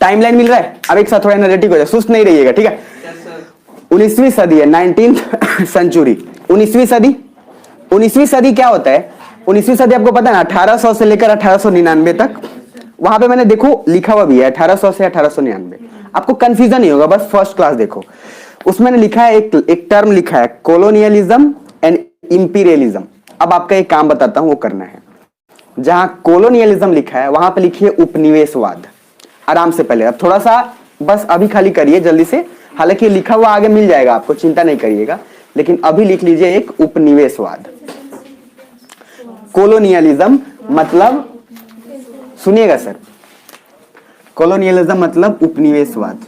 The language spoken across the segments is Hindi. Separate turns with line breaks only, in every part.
टाइमलाइन मिल रहा है? अब एक साथ थोड़ा एनर्जेटिक हो जाए, सुस्त नहीं रहिएगा, ठीक है? 19वीं सदी है, 19th सेंचुरी, 19वीं सदी। 19वीं सदी क्या होता है? 19वीं सदी आपको पता है ना, 1800 से लेकर 1899 तक। वहां पे मैंने देखो लिखा हुआ भी है 1800 से 1899, आपको कंफ्यूजन नहीं होगा, बस फर्स्ट क्लास देखो। उसमें लिखा है एक टर्म लिखा है, कॉलोनियलिज्म एंड इंपीरियलिज्म। अब आपका एक काम बताता हूं, वो करना है। जहां कॉलोनियलिज्म लिखा है वहां पे लिखिए उपनिवेशवाद। आराम से पहले अब थोड़ा सा बस अभी खाली करिए जल्दी से, हालांकि लिखा हुआ आगे मिल जाएगा आपको, चिंता नहीं करिएगा, लेकिन अभी लिख लीजिए एक उपनिवेशवाद। कॉलोनियलिज्म मतलब, सुनिएगा सर, कॉलोनियलिज्म मतलब उपनिवेशवाद।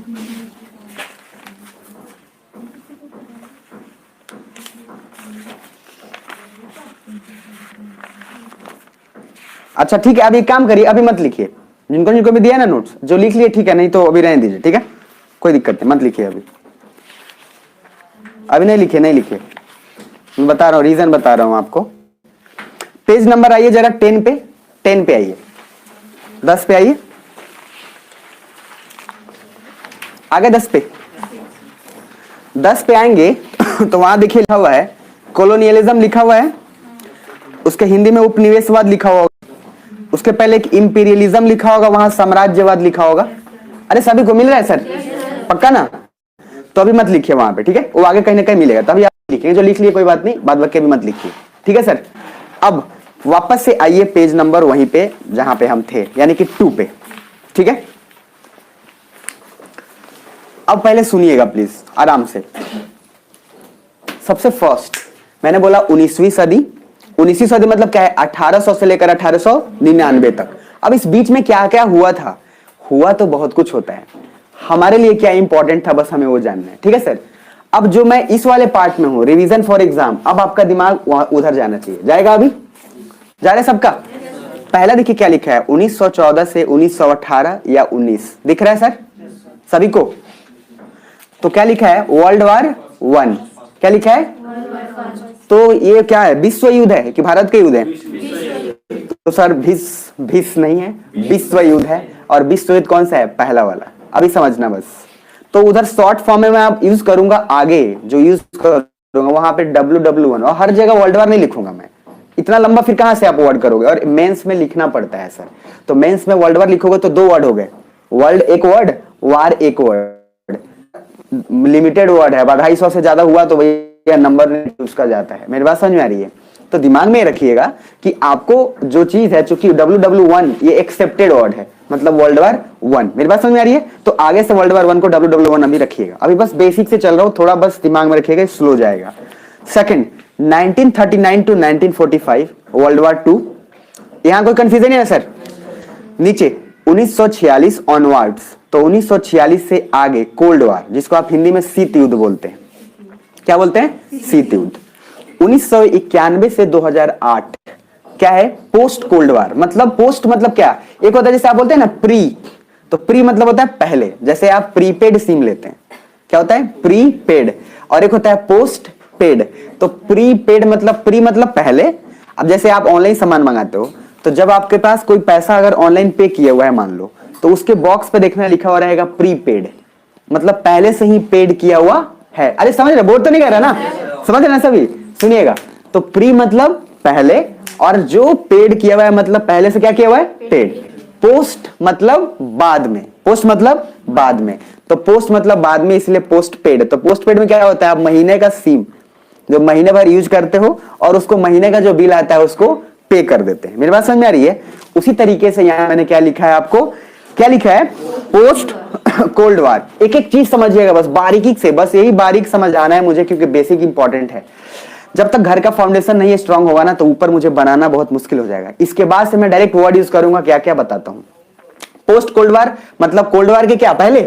अच्छा ठीक है, अभी काम करिए, अभी मत लिखिए, जिनको जिनको भी दिया ना नोट्स, जो लिख लिए ठीक है, नहीं तो अभी रहने दीजिए, ठीक है? कोई दिक्कत नहीं, मत लिखिए अभी नहीं लिखिए, नहीं लिखिए, मैं बता रहा हूँ, रीजन बता रहा हूं आपको। पेज नंबर आइए जरा 10 पे, 10 पे आइए, 10 पे आइए, आगे 10 पे, 10 पे आएंगे तो वहां देखिए लिखा हुआ है कॉलोनियलिज्म लिखा हुआ है, उसके हिंदी में उपनिवेशवाद लिखा हुआ, उसके पहले एक इंपीरियलिज्म लिखा होगा, वहां साम्राज्यवाद लिखा होगा। अरे सभी को मिल रहा है सर? पक्का ना? तो अभी मत लिखिए वहां पे, ठीक है? वो आगे कहीं ना कहीं मिलेगा, तभी आप लिखेंगे। जो लिख लिए कोई बात नहीं, बाद वाक्य भी मत लिखिए, ठीक है सर? अब वापस से आइए पेज नंबर वहीं पे जहां पे हम थे, यानी कि 2 पे, ठीक है? अब पहले सुनिएगा प्लीज आराम से। सबसे फर्स्ट मैंने बोला 19वीं सदी। 19वीं सदी मतलब क्या है? 1800 से लेकर 1899 तक। अब इस बीच में क्या क्या हुआ था? हुआ तो बहुत कुछ होता है, हमारे लिए क्या इंपॉर्टेंट था बस हमें वो जानना है, ठीक है सर? अब जो मैं इस वाले पार्ट में हूं, रिवीजन फॉर एग्जाम, अब आपका दिमाग उधर जाना चाहिए। जाएगा? अभी जा रहे सबका? पहला देखिए क्या लिखा है, 1914 से 1918 या 19 दिख रहा है सर सभी को? तो क्या लिखा है? World war 1। क्या लिखा है? तो ये क्या है, विश्व युद्ध है कि भारत के युद्ध है? तो सर भिस नहीं है, विश्व युद्ध है। और विश्व युद्ध कौन सा है? पहला वाला। अभी समझना बस। तो उधर शॉर्ट फॉर्म में मैं आप यूज करूंगा, आगे जो यूज करूंगा वहां पे WW1, और हर जगह वर्ल्ड वार नहीं लिखूंगा मैं, इतना लंबा फिर कहां से आप वर्ड करोगे? और मेंस में लिखना पड़ता है सर, तो मेंस में वर्ल्ड वार लिखोगे तो 2 वर्ड हो गए, वर्ल्ड एक वर्ड, वार एक वर्ड, लिमिटेड वर्ड है, 250 से ज्यादा हुआ तो भैया नंबर यूज कर जाता है। मेरी बात समझ में आ रही है? तो दिमाग में रखिएगा कि आपको जो चीज है, चूंकि WW1 ये एक्सेप्टेड वर्ड है, मतलब वर्ल्ड वार 1। मेरी बात समझ में आ रही है? तो आगे से वर्ल्ड वार 1 को WW1 अभी रखिएगा, अभी बस बेसिक से चल रहा हूं, थोड़ा बस दिमाग में रखिएगा, स्लो जाएगा। सेकंड 1939 टू 1945 वर्ल्ड वार 2, यहां कोई कंफ्यूजन है सर? नीचे 1946 ऑनवर्ड्स, तो 1946 से आगे कोल्ड वार, जिसको आप हिंदी में शीत युद्ध बोलते हैं। क्या बोलते हैं? शीत युद्ध। 1991 से 2008 क्या है? Post cold war. मतलब पोस्ट मतलब क्या? एक होता है जैसे आप बोलते हैं ना प्री, तो प्री मतलब होता है पहले, जैसे आप प्रीपेड सिम लेते हैं, क्या होता है? प्रीपेड। और एक होता है पोस्ट पेड। तो प्रीपेड मतलब, प्री मतलब पहले। अब जैसे आप ऑनलाइन सामान मंगाते हो, तो जब आपके पास कोई पैसा अगर ऑनलाइन पे किया हुआ है मान लो, तो उसके बॉक्स पे देखना लिखा हुआ रहेगा प्रीपेड, मतलब पहले से ही पेड किया हुआ है। अरे समझ रहे? बोर्ड तो नहीं कर रहा ना? समझ रहे ना सभी? सुनिएगा, तो प्री मतलब पहले, और जो पेड किया हुआ है मतलब पहले से क्या किया हुआ है? पेड। पोस्ट मतलब बाद में, पोस्ट मतलब बाद में, तो पोस्ट मतलब बाद में, इसलिए पोस्ट पेड। तो पोस्ट पेड में क्या होता है? आप महीने का सिम जो महीने भर यूज करते हो और उसको महीने का जो बिल आता है उसको पे कर देते हैं। मेरी बात समझ में आ रही है? उसी तरीके से यहां मैंने क्या लिखा है आपको? क्या लिखा है? Post cold war. एक एक चीज समझिएगा बस बारीकी से, बस यही बारीक समझ आना है मुझे, क्योंकि बेसिक इंपॉर्टेंट है। जब तक घर का फाउंडेशन नहीं स्ट्रांग होगा ना, तो ऊपर मुझे बनाना बहुत मुश्किल हो जाएगा। इसके बाद से मैं डायरेक्ट वर्ड यूज करूंगा, क्या क्या बताता हूं। पोस्ट कोल्ड वार मतलब कोल्ड वार के क्या पहले,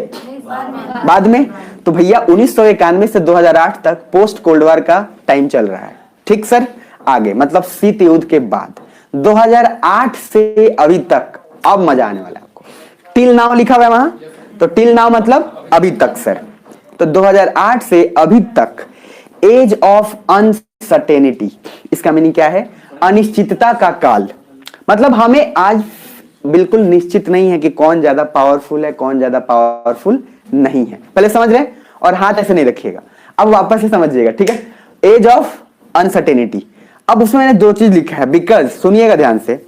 बाद में। तो भैया 1991 से 2008 तक पोस्ट कोल्ड वार का टाइम चल रहा है, ठीक सर? आगे मतलब शीत युद्ध के बाद 2008 से अभी तक। अब मजा आने वाला है आपको। टिल नाउ लिखा हुआ है वहां, तो टिल नाउ मतलब अभी तक सर। तो 2008 से अभी तक एज ऑफ अनसर्टेनिटी, इसका मीनिंग क्या है? अनिश्चितता का काल। मतलब हमें आज बिल्कुल निश्चित नहीं है कि कौन ज्यादा पावरफुल है, कौन ज्यादा पावरफुल नहीं है। पहले समझ रहे हैं, और हाथ ऐसे नहीं रखिएगा। अब वापस से समझिएगा, ठीक है। Edge of uncertainty. अब उसमें मैंने दो चीज लिखा है, बिकॉज, सुनिएगा ध्यान से।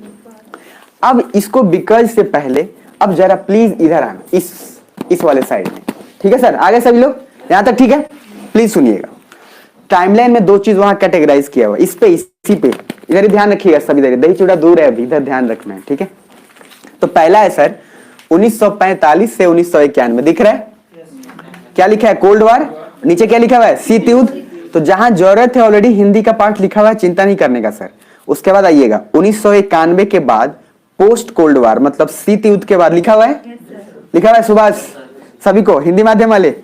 अब इसको बिकॉज से पहले अब जरा प्लीज इधर आना, इस वाले साइड में, ठीक है सर। आगे सभी लोग यहां तक, ठीक है। प्लीज सुनिएगा, टाइमलाइन में दो चीज वहां कैटेगराइज किया हुआ, इस पे, इसी पे, इधर ही ध्यान रखिएगा सभी। इधर दही चूड़ा दूर है अभी, इधर ध्यान रखना है, ठीक है। तो पहला है सर 1945 से 1991, दिख रहा है क्या लिखा है? Cold war. नीचे क्या लिखा हुआ है? शीत युद्ध। तो जहां जरूरत है ऑलरेडी हिंदी का पार्ट लिखा हुआ है, चिंता नहीं करने का सर। उसके बाद आइएगा 1991 के बाद पोस्ट कोल्ड वॉर, मतलब शीत युद्ध के बाद लिखा हुआ है, लिखा हुआ है सुभाष। सभी को हिंदी माध्यम वाले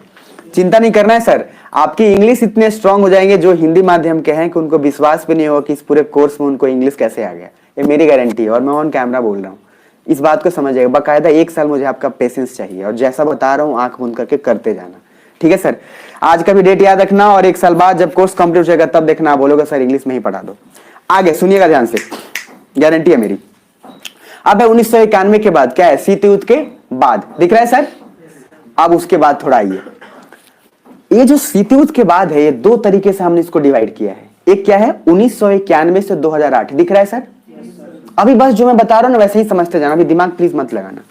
चिंता नहीं करना है सर। आपकी इंग्लिश इतने स्ट्रांग हो जाएंगे जो हिंदी माध्यम के हैं कि उनको विश्वास भी नहीं होगा कि इस पूरे कोर्स में उनको इंग्लिश कैसे आ गया। ये मेरी गारंटी है और मैं ऑन कैमरा बोल रहा हूँ। इस बात को समझिएगा, बाकायदा 1 साल मुझे आपका पेशेंस चाहिए और जैसा बता रहा हूँ आंख बंद करके करते जाना, ठीक है सर। आज का भी डेट याद रखना और 1 साल बाद जब कोर्स कंप्लीट हो जाएगा तब देखना, बोलोगे सर इंग्लिश में ही पढ़ा दो। आगे सुनिएगा ध्यान से, गारंटी है मेरी। अब है 1991 के बाद, क्या है? शीत युद्ध के बाद, दिख रहा है सर। अब उसके बाद थोड़ा आइए, ये जो शीत युद्ध के बाद है, ये दो तरीके से हमने इसको डिवाइड किया है। एक क्या है? 1991 से 2008, दिख रहा है सर। अभी बस जो मैं बता रहा हूं ना वैसे ही समझते जाना, अभी दिमाग प्लीज मत लगाना।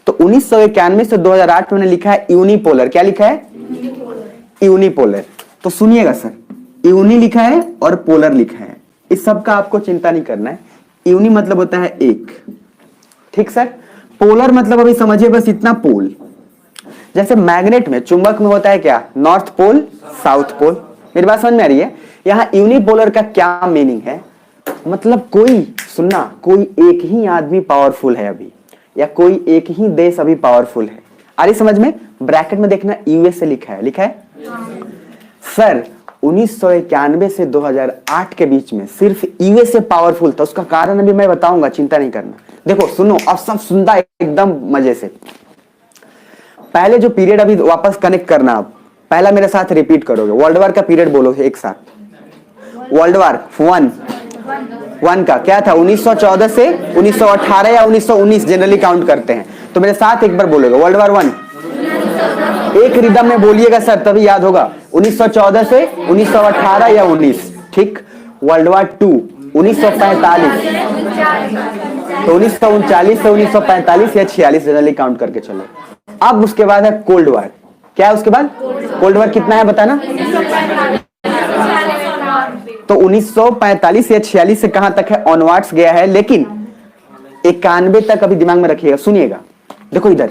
तो 1991 से 2008 में मैंने लिखा है यूनिपोलर। क्या लिखा है? यूनिपोलर। तो सुनिएगा सर, यूनि लिखा है और पोलर लिखा है, इस सब का आपको चिंता नहीं करना है। यूनि मतलब होता है एक, ठीक सर। पोलर मतलब अभी समझिए बस इतना, पोल। जैसे मैग्नेट में, चुंबक में होता है क्या? North pole, south pole. मेरी बात समझ में आ रही है? यहाँ यूनिपोलर का क्या मीनिंग है? मतलब कोई, सुनना, कोई एक ही आदमी पावरफुल है अभी, या कोई एक ही देश अभी पावरफुल है। आ रही समझ में? ब्रैकेट में देखना यूएसए लिखा है, लिखा है सर। 1991 से 2008 के बीच में सिर्फ यूएसए पावरफुल था। उसका कारण अभी मैं बताऊंगा, चिंता नहीं करना। देखो सुनो, अब सब सुनता एकदम मजे से। पहले जो पीरियड अभी वापस कनेक्ट करना, आप पहला मेरे साथ रिपीट करोगे। वर्ल्ड वॉर का पीरियड बोलो एक साथ। वर्ल्ड वॉर वन का क्या था? 1914 से 1918 या 1919 जनरली काउंट करते हैं। तो मेरे साथ एक बार बोलोगे, वर्ल्ड वॉर 1 एक रिदम में बोलिएगा सर, तभी याद होगा। 1914 से 1918 या 19, ठीक। वर्ल्ड वॉर 2 1945, तो 1939 से 1945 या 46 जनरली काउंट करके चलो। अब उसके बाद है कोल्ड वॉर। क्या है उसके बाद? कोल्ड वॉर कितना है बताना? तो 1945 या 46 से कहां तक है? ऑनवर्ड्स गया है, लेकिन 91 तक अभी दिमाग में रखिएगा। सुनिएगा, देखो इधर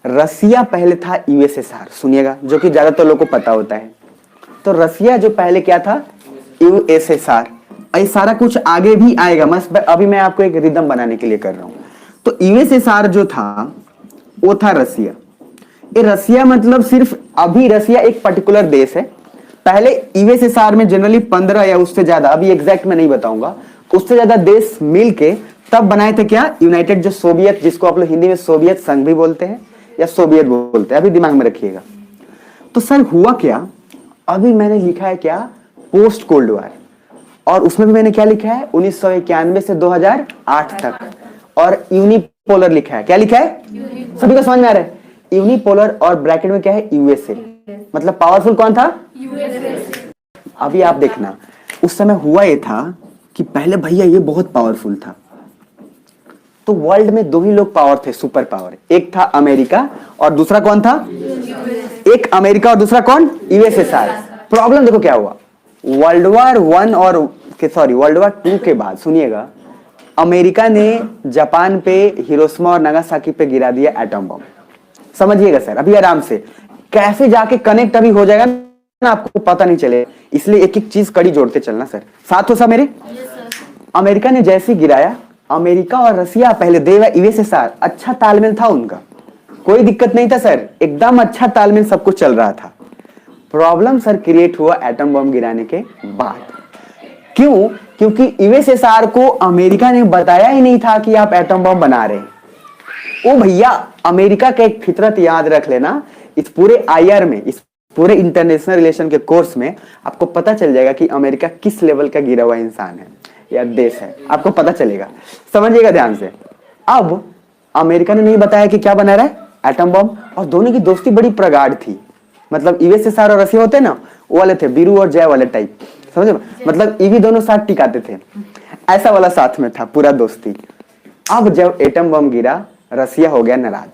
रसिया पहले था यूएसएसआर, सुनिएगा, जो कि ज्यादातर लोगों को पता होता है। तो रसिया जो पहले क्या था? यूएसएसआर। ये सारा कुछ आगे भी आएगा, मस्त। अभी मैं आपको एक रिदम बनाने के लिए कर रहा हूं। तो यूएसएसआर जो था वो था रसिया। ये रसिया मतलब सिर्फ, अभी रसिया एक पर्टिकुलर देश है। पहले यूएसएसआर में जनरली 15 या उससे ज्यादा, अभी एग्जैक्ट में नहीं बताऊंगा, उससे ज्यादा देश मिलके तब बनाए थे क्या? यूनाइटेड, जो सोवियत, जिसको आप लोग हिंदी में सोवियत संघ भी बोलते हैं या सोवियत बोलते हैं, अभी दिमाग में रखिएगा। तो सर हुआ क्या? अभी मैंने लिखा है क्या? Post cold war. और उसमें भी मैंने क्या लिखा है? 1991 से 2008 तक। और यूनिपोलर लिखा है। क्या लिखा है? सभी को समझ में आ रहा है? यूनिपोलर और ब्रैकेट में क्या है? यूएसए। मतलब पावरफुल कौन था? यूएसए। अभी आप देखना, उस समय हुआ ये था कि पहले भैया ये बहुत पावरफुल था। तो वर्ल्ड में दो ही लोग पावर थे, सुपर पावर। एक था अमेरिका और दूसरा कौन था? एक अमेरिका और दूसरा कौन? यूएसएसआर। प्रॉब्लम देखो क्या हुआ। वर्ल्ड वॉर 1 और वर्ल्ड वॉर 2 के बाद, सुनिएगा, अमेरिका ने जापान पे हिरोशिमा और नागासाकी पे गिरा दिया एटम बम। समझिएगा सर, अभी आराम से कैसे जाके कनेक्ट अभी हो जाएगा ना, आपको पता नहीं चले, इसलिए एक एक चीज कड़ी जोड़ते चलना सर। साथ हो सब मेरे? अमेरिका ने जैसे गिराया, अमेरिका और रसिया पहले देव यूएसएसआर, अच्छा तालमेल था उनका, कोई दिक्कत नहीं था सर, एकदम अच्छा तालमेल सब कुछ चल रहा था। प्रॉब्लम सर क्रिएट हुआ एटम बम गिराने के बाद। क्यों? क्योंकि यूएसएसआर को अमेरिका ने बताया ही नहीं था कि आप एटम बम बना रहे हैं। ओ भैया, अमेरिका का एक फितरत याद रख लेना, इस पूरे आईआर में, इस पूरे इंटरनेशनल रिलेशन के कोर्स में आपको पता चल जाएगा कि अमेरिका किस लेवल का गिरा हुआ इंसान है या देश है, आपको पता चलेगा। समझिएगा ध्यान से। अब अमेरिका ने नहीं बताया कि क्या बना रहा है, एटम बम, और दोनों की दोस्ती बड़ी प्रगाढ़ थी। मतलब यूएसएसआर और रसिया होते ना, वो वाले थे, बीरू और जय वाले टाइप, समझे? मतलब ईवी दोनों साथ टिकाते थे, ऐसा वाला साथ में था पूरा दोस्ती। अब जब एटम बम गिरा, रसिया हो गया नाराज,